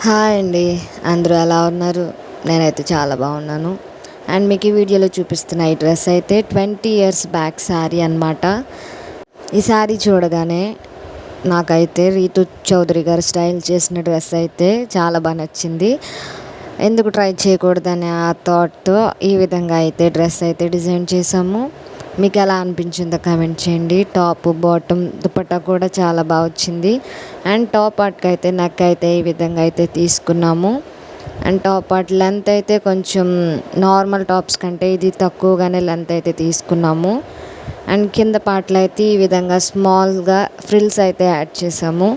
Hi అండి. అందరూ ఎలా ఉన్నారు? నేనైతే చాలా బాగున్నాను. అండ్ మీకు ఈ వీడియోలో చూపిస్తున్న ఈ డ్రెస్ అయితే 20 ఇయర్స్ బ్యాక్ శారీ అనమాట. ఈ శారీ చూడగానే నాకైతే రీతు చౌదరి గారు స్టైల్ చేసిన డ్రెస్ అయితే చాలా బాగా నచ్చింది. ఎందుకు ట్రై చేయకూడదనే ఆ థాట్తో ఈ విధంగా అయితే డ్రెస్ అయితే డిజైన్ చేసాము. మీకు ఎలా అనిపించిందో కామెంట్ చేయండి. టాప్ బాటమ్ దుపట్టా కూడా చాలా బాగా వచ్చింది. అండ్ టాప్ పార్ట్కి అయితే నెక్ అయితే ఈ విధంగా అయితే తీసుకున్నాము. అండ్ టాప్ పార్ట్ లెంత్ అయితే కొంచెం నార్మల్ టాప్స్ కంటే ఇది తక్కువగానే లెంత్ అయితే తీసుకున్నాము. అండ్ కింద పార్ట్లో అయితే ఈ విధంగా స్మాల్గా ఫ్రిల్స్ అయితే యాడ్ చేసాము.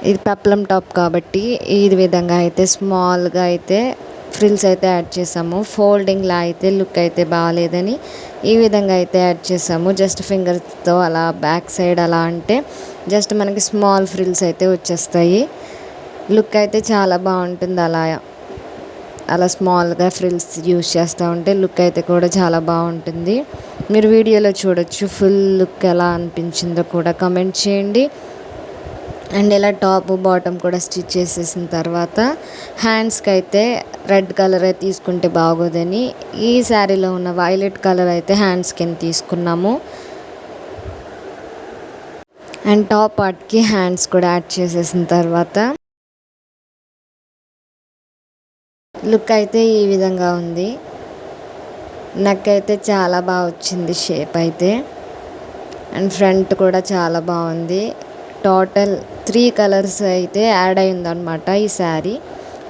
ఇది పెప్లం టాప్ కాబట్టి ఈ విధంగా అయితే స్మాల్గా అయితే ఫ్రిల్స్ అయితే యాడ్ చేసాము. ఫోల్డింగ్లా అయితే లుక్ అయితే బాగాలేదని ఈ విధంగా అయితే యాడ్ చేసాము. జస్ట్ ఫింగర్స్తో అలా బ్యాక్ సైడ్ అలా అంటే జస్ట్ మనకి స్మాల్ ఫ్రిల్స్ అయితే వచ్చేస్తాయి. లుక్ అయితే చాలా బాగుంటుంది. అలా స్మాల్గా ఫ్రిల్స్ యూస్ చేస్తూ ఉంటే లుక్ అయితే కూడా చాలా బాగుంటుంది. మీరు వీడియోలో చూడొచ్చు ఫుల్ లుక్ ఎలా అనిపించిందో కూడా కమెంట్ చేయండి. అండ్ ఇలా టాప్ బాటమ్ కూడా స్టిచ్ చేసేసిన తర్వాత హ్యాండ్స్కి అయితే రెడ్ కలర్ అయితే తీసుకుంటే బాగోదని ఈ శారీలో ఉన్న వైలెట్ కలర్ అయితే హ్యాండ్స్ కింద తీసుకున్నాము. అండ్ టాప్ పార్ట్కి హ్యాండ్స్ కూడా యాడ్ చేసేసిన తర్వాత లుక్ అయితే ఈ విధంగా ఉంది. నెక్ అయితే చాలా బాగా వచ్చింది షేప్ అయితే. అండ్ ఫ్రంట్ కూడా చాలా బాగుంది. టోటల్ 3 కలర్స్ అయితే యాడ్ అయిందనమాట ఈ శారీ.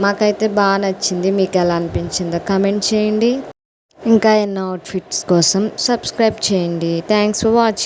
మాకైతే బాగా నచ్చింది. మీకు ఎలా అనిపించిందో కమెంట్ చేయండి. ఇంకా ఎన్నో అవుట్ఫిట్స్ కోసం సబ్స్క్రైబ్ చేయండి. Thanks for watching.